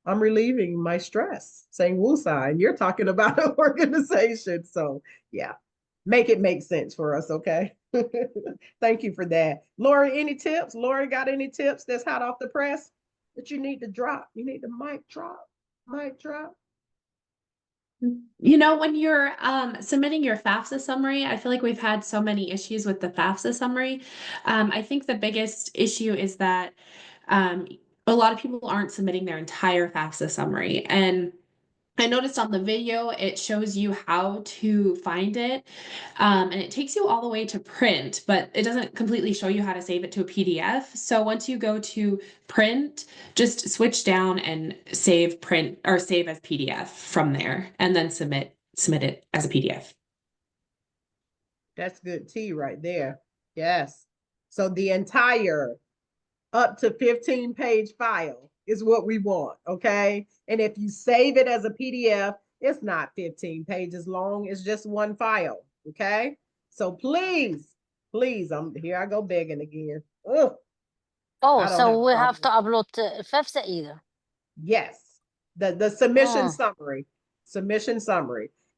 I'm relieving my stress saying woosah, and you're talking about an organization. So yeah, make it make sense for us, okay? Thank you for that. Lori, any tips? Lori got any tips that's hot off the press that you need to drop? You need to mic drop, mic drop. You know, when you're submitting your FAFSA summary, I feel like we've had so many issues with the FAFSA summary. I think the biggest issue is that a lot of people aren't submitting their entire FAFSA summary. And I noticed on the video, it shows you how to find it, and it takes you all the way to print, but it doesn't completely show you how to save it to a PDF. So once you go to print, just switch down and save print or save as PDF from there, and then submit it as a PDF. That's good tea right there. Yes. So the entire up to 15-page file is what we want, okay? And if you save it as a PDF, it's not 15 pages long, it's just one file, okay? So please, I go begging again. Ugh, Oh, I don't have so a we problem have to with it. upload FEFSA either. Yes, the submission Oh, summary.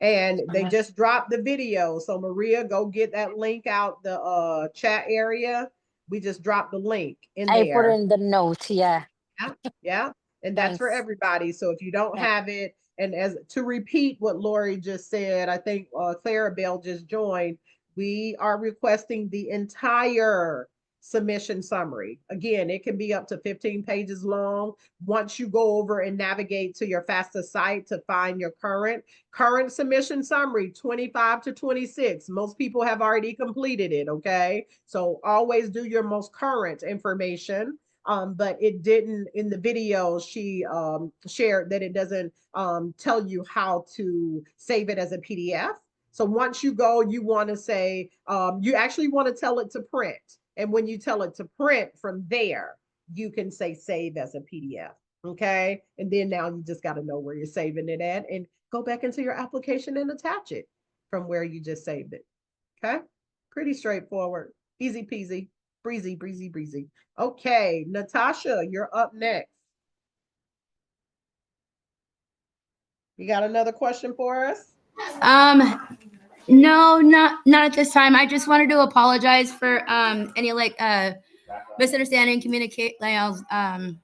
And they okay. just dropped the video. So Maria, go get that link out the chat area. We just dropped the link in I put there. in the note. Yeah. Yeah, yeah. And that's for Thanks. everybody. So if you don't Yeah. have it, and as to repeat what Lori just said, I think Clara Bell just joined. We are requesting the entire submission summary. Again, it can be up to 15 pages long. Once you go over and navigate to your FAFSA site to find your current submission summary, 25 to 26. Most people have already completed it, okay? So always do your most current information. But it didn't in the video. She shared that it doesn't tell you how to save it as a PDF. So once you go, you want to say, you actually want to tell it to print. And when you tell it to print from there, you can say save as a PDF. Okay. And then now you just got to know where you're saving it at and go back into your application and attach it from where you just saved it. Okay. Pretty straightforward. Easy peasy. Breezy, breezy, breezy. Okay, Natasha, you're up next. You got another question for us? No, not at this time. I just wanted to apologize for any misunderstanding, communicate miscommunication,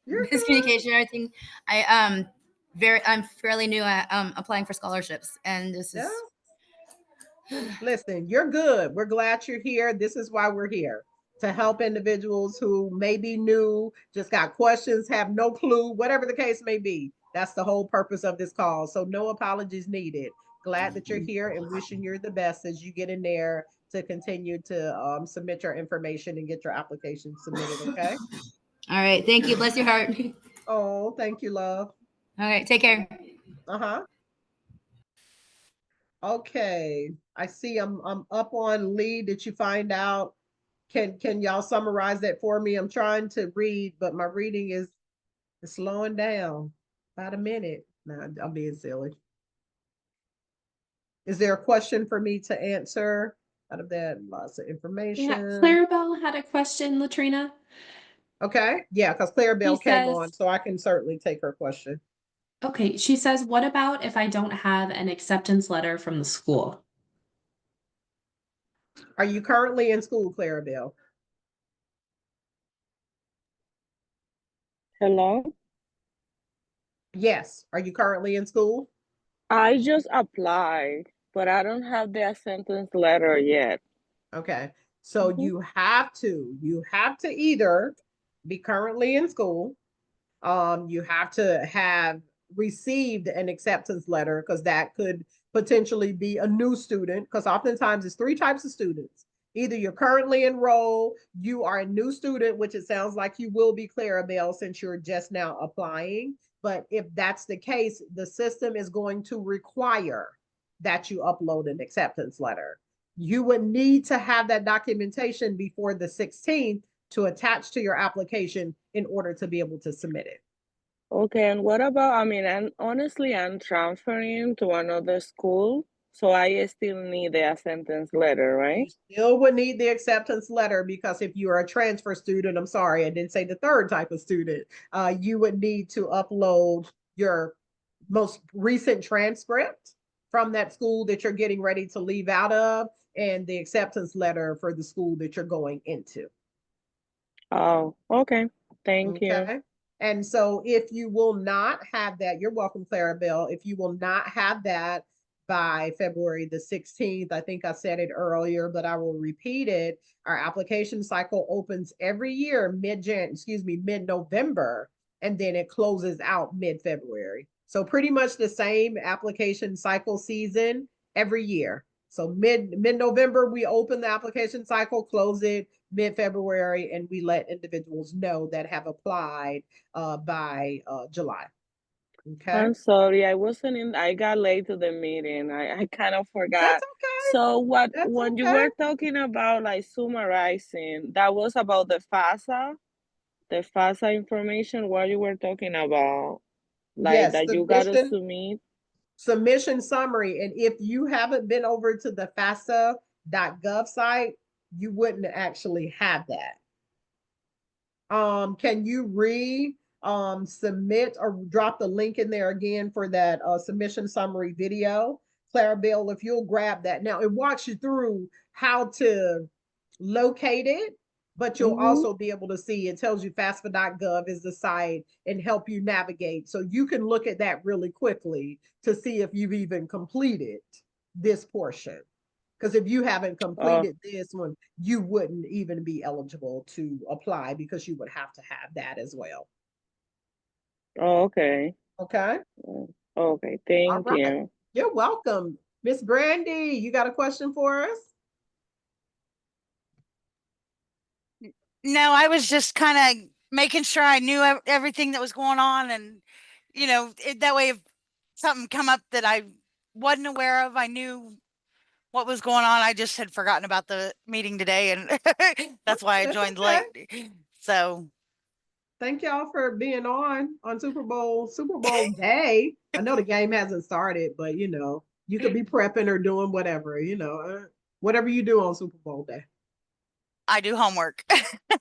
and everything. I'm fairly new at applying for scholarships, and this is Listen, you're good. We're glad you're here. This is why we're here, to help individuals who may be new, just got questions, have no clue, whatever the case may be. That's the whole purpose of this call. So no apologies needed. Glad that you're here and wishing you the best as you get in there to continue to submit your information and get your application submitted. Okay. all right. Thank you. Bless your heart. Oh, thank you, love. All right. Take care. Uh-huh. Okay. I see I'm up on Lee. Did you find out? Can y'all summarize that for me? I'm trying to read, but my reading is slowing down about a minute. No, I'm being silly. Is there a question for me to answer out of that? Lots of Yeah, information. Clarabelle had a question, Latrina. Okay. Yeah, because Claire Bell She came says, on, so I can certainly take her question. okay, she says, what about if I don't have an acceptance letter from the school? Are you currently in school, Claire Bell? Hello? Yes. Are you currently in school? I just applied, but I don't have the acceptance letter yet. Okay. So Mhm. you have to either be currently in school, you have to have received an acceptance letter because that could potentially be a new student because oftentimes it's three types of students. Either you're currently enrolled, you are a new student, which it sounds like you will be, Clarabelle, since you're just now applying. But if that's the case, the system is going to require that you upload an acceptance letter. You would need to have that documentation before the 16th to attach to your application in order to be able to submit it. Okay, and what about, and honestly, I'm transferring to another school, so I still need the acceptance letter, You right? still would need the acceptance letter because if you are a transfer student, I'm sorry, I didn't say the third type of student, you would need to upload your most recent transcript from that school that you're getting ready to leave out of and the acceptance letter for the school that you're going into. Oh, okay. Thank you. Okay. And so if you will not have that, you're welcome, Clarabelle. If you will not have that by February the 16th, I think I said it earlier, but I will repeat it. Our application cycle opens every year mid-November, and then it closes out mid-February. So pretty much the same application cycle season every year. So mid-November, we open the application cycle, close it mid-February, and we let individuals know that have applied by July. Okay. I'm sorry, I got late to the meeting. I kind of That's forgot. okay. So That's when you okay. were talking about like summarizing, that was about the FAFSA information, what you were talking about, like Yes, that you gotta submit. submission summary. And if you haven't been over to the FAFSA.gov site, you wouldn't actually have that. Can you submit or drop the link in there again for that submission summary video? Clarabelle, if you'll grab that. Now it walks you through how to locate it. but you'll Mhm. also be able to see, it tells you FAFSA.gov is the site and help you navigate. So you can look at that really quickly to see if you've even completed this portion. Because if you haven't completed this one, you wouldn't even be eligible to apply because you would have to have that as well. Okay. Okay. Okay. All Thank right. you. You're welcome. Miss Brandy, you got a question for us? No, I was just kind of making sure I knew everything that was going on, and that way if something come up that I wasn't aware of, I knew what was going on. I just had forgotten about the meeting today, and that's why I That's joined okay. late. So Thank y'all for being on Super Bowl day. I know the game hasn't started, but you could be prepping or doing whatever, whatever you do on Super Bowl day. I do homework.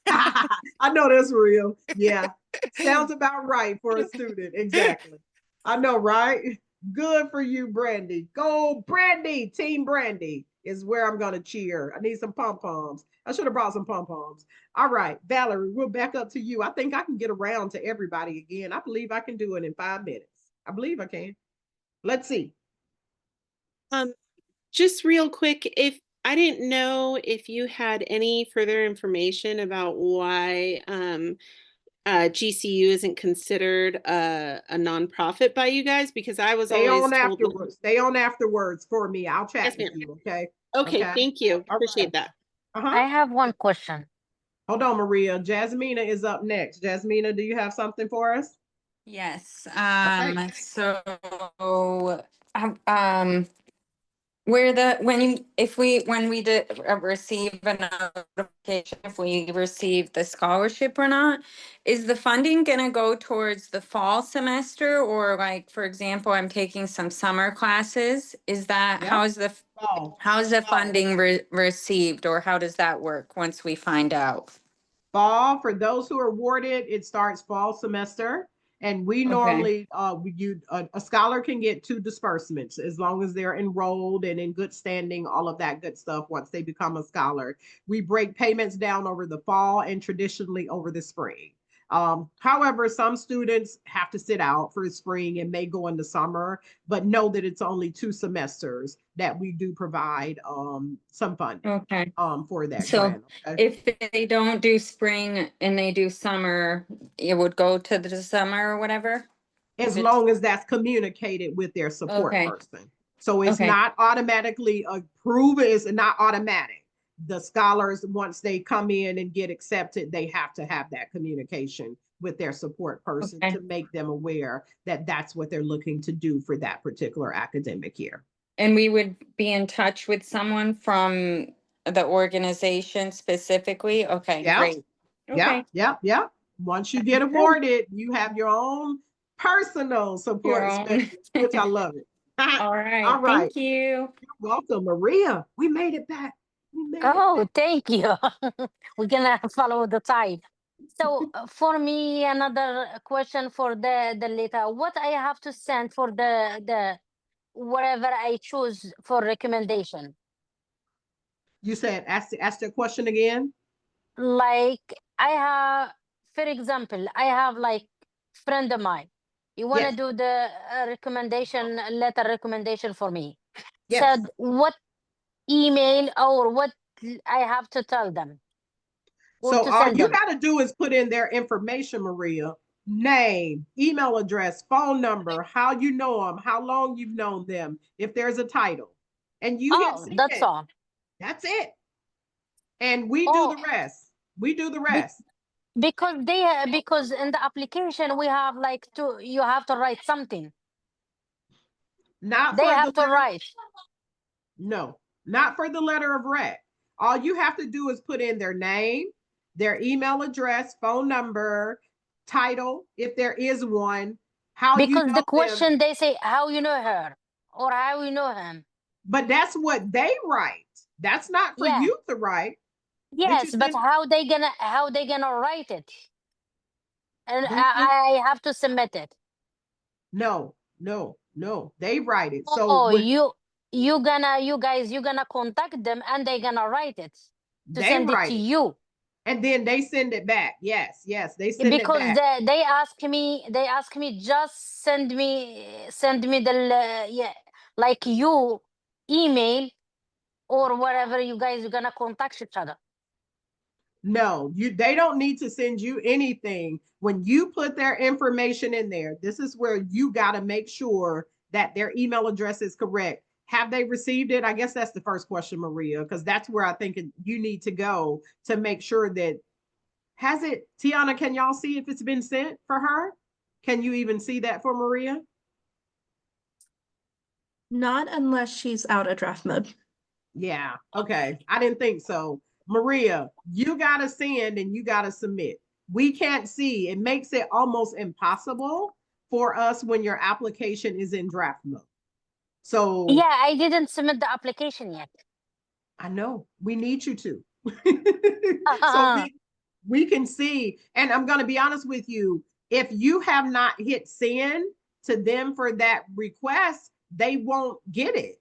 I know that's real. Yeah. Sounds about right for a student. Exactly. I know, right? Good for you, Brandy. Go, Brandy. Team Brandy is where I'm going to cheer. I need some pom poms. I should have brought some pom poms. All right, Valerie, we'll back up to you. I think I can get around to everybody again. I believe I can do it in 5 minutes. I believe I can. Let's see. Just real quick, if I didn't know if you had any further information about why GCU isn't considered a nonprofit by you guys, because I was Stay always on told. afterwards. Stay on afterwards for me. I'll chat Yes, with ma'am. you. Okay. Okay, thank you. All Appreciate right. that. I have one question. Hold on, Maria. Jasmina is up next. Jasmina, do you have something for us? Yes, Okay. so, when we did receive a notification, if we receive the scholarship or not, is the funding gonna go towards the fall semester, or like, for example, I'm taking some summer classes? Is that, Yeah. how is Fall. funding received, or how does that work once we find out? Fall, for those who are awarded, it starts fall semester. And we Okay. normally, a scholar can get 2 disbursements as long as they're enrolled and in good standing, all of that good stuff. Once they become a scholar, we break payments down over the fall and traditionally over the spring. However, some students have to sit out for the spring and may go into summer, but know that it's only 2 semesters that we do provide some funding Okay. for that So grant. Okay? if they don't do spring and they do summer, it would go to the summer or whatever? As If it's- long as that's communicated with their support Okay. person. So it's Okay. not automatically approved, it's not automatic. The scholars, once they come in and get accepted, they have to have that communication with their support person Okay. to make them aware that that's what they're looking to do for that particular academic year. And we would be in touch with someone from the organization specifically? Okay, Yeah. great. Okay. Yeah. Once you get awarded, you have your own personal Your support own. specialist, which I love it. All right. All right. Thank you. You're welcome, Maria. We made it back. We made it Oh, back. thank you. We're gonna follow the time. So for me, another question for the letter. What I have to send for the whatever I choose for recommendation? You said ask the question again. Like I have, for example, I have like friend of mine. You want to Yes. do the recommendation letter recommendation for me? Yes. Said what email or what I have to tell them or So to all send you them? got to do is put in their information, Maria. Name, email address, phone number, how you know them, how long you've known them, if there's a title. And you hit Oh, that's send. all. That's it. And we do Oh, the rest. We do the be- rest. because because in the application we have like to you have to write something. Not They for the have to letter. write. No, not for the letter of rec. All you have to do is put in their name, their email address, phone number, title, if there is one, how you Because know the them. question they say how you know her or how you know him. But that's what they write. That's not for Yeah. you to write. Did you Yes, but send? how they gonna write it? And They send? I have to submit it. No. They write it. So Oh, when you guys you gonna contact them and they gonna write it to they send it write to it, you. And then they send it back. Yes, yes, they send it Because back. they ask me just send me the yeah, like you email or whatever you guys are gonna contact each other. No, they don't need to send you anything. When you put their information in there, this is where you got to make sure that their email address is correct. Have they received it? I guess that's the first question, Maria, because that's where I think you need to go to make sure that has it. Tiana, can y'all see if it's been sent for her? Can you even see that for Maria? Not unless she's out of draft mode. Yeah. Okay. I didn't think so. Maria, you got to send and you got to submit. We can't see. It makes it almost impossible for us when your application is in draft mode. So Yeah, I didn't submit the application yet. I know we need you to. So we can see. And I'm going to be honest with you. If you have not hit send to them for that request, they won't get it.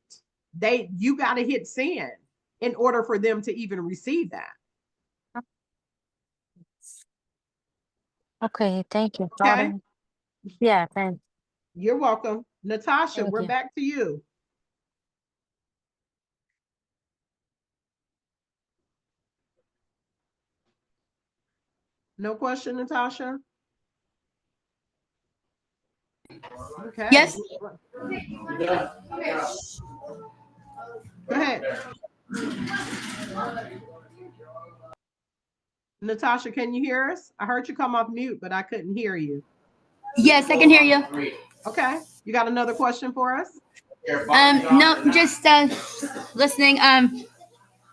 You got to hit send in order for them to even receive that. Okay, thank you. Okay. Yeah, thanks. You're welcome. Natasha, Thank we're you. back to you. No question, Natasha? Okay. Yes. Go ahead. Natasha, can you hear us? I heard you come off mute, but I couldn't hear you. Yes, I can hear you. Okay. You got another question for us? No, just listening.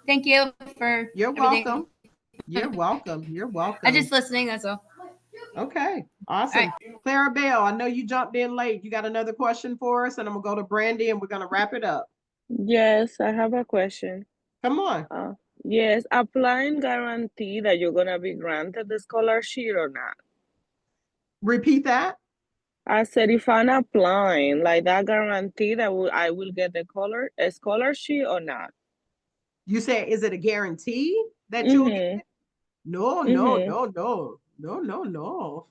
Thank you for You're everything. welcome. You're welcome. You're welcome. I'm just listening, that's all. Okay. Awesome. Clara Bell, I know you jumped in late. You got another question for us, and I'm gonna go to Brandy and we're gonna wrap it up. Yes, I have a question. Come on. Yes, applying guarantee that you're gonna be granted the scholarship or not? Repeat that. I said if I'm applying, like that guarantee that I will get a scholarship or not? You say, is it a guarantee that you'll get it? No, no, no, no, no, no, no.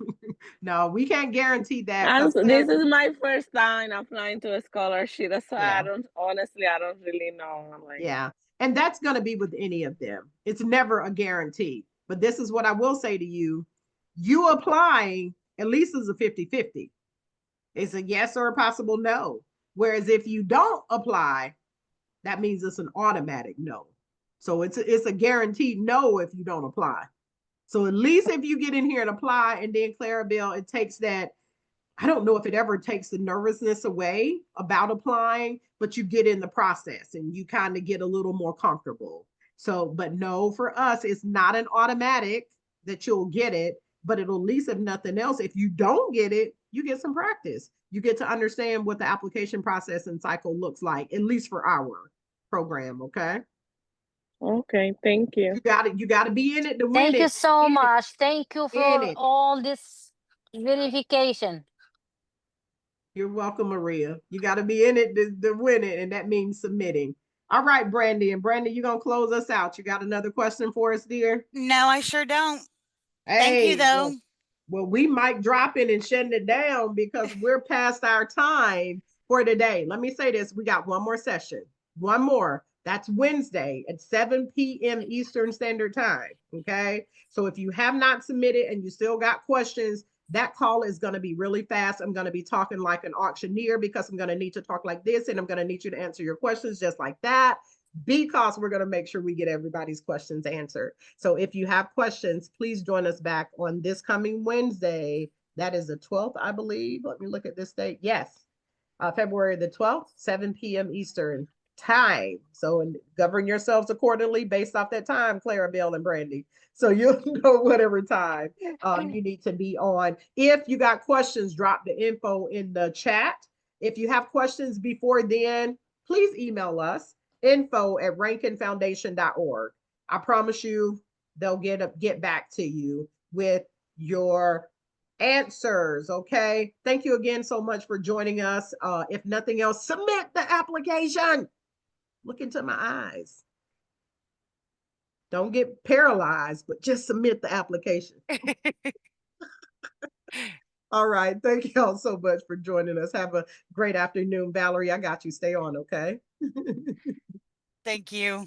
No, we can't guarantee that. This is my first time applying to a scholarship. That's why Yeah. I don't really know. Yeah. And that's going to be with any of them. It's never a guarantee. But this is what I will say to you. You applying at least is a 50-50. It's a yes or a possible no. Whereas if you don't apply, that means it's an automatic no. So it's a guaranteed no if you don't apply. So at least if you get in here and apply, and then Clarabelle, it takes that, I don't know if it ever takes the nervousness away about applying, but you get in the process and you kind of get a little more comfortable. So, but no, for us, it's not an automatic that you'll get it, but it'll at least, if nothing else, if you don't get it, you get some practice. You get to understand what the application process and cycle looks like, at least for our program. Okay. Okay, thank you. You got to be in it to win Thank it. you so much. Thank you for it. all this verification. You're welcome, Maria. You got to be in it to win it, and that means submitting. All right, Brandy. And Brandy, you're going to close us out. You got another question for us, dear? No, I sure don't. Hey, Thank you, though. Well, we might drop it and shut it down because we're past our time for today. Let me say this. We got one more session. One more. That's Wednesday at 7 p.m. Eastern Standard Time. Okay. So if you have not submitted and you still got questions, that call is going to be really fast. I'm going to be talking like an auctioneer because I'm going to need to talk like this, and I'm going to need you to answer your questions just like that, because we're going to make sure we get everybody's questions answered. So if you have questions, please join us back on this coming Wednesday. That is the 12th, I believe. Let me look at this date. Yes, February the 12th, 7 p.m. Eastern Time. So govern yourselves accordingly based off that time, Clarabelle and Brandy. So you'll know whatever time you need to be on. If you got questions, drop the info in the chat. If you have questions before then, please email us, info@rankinfoundation.org. I promise you they'll get back to you with your answers. Okay. Thank you again so much for joining us. If nothing else, submit the application. Look into my eyes. Don't get paralyzed, but just submit the application. All right. Thank you all so much for joining us. Have a great afternoon. Valerie, I got you. Stay on, okay? Thank you.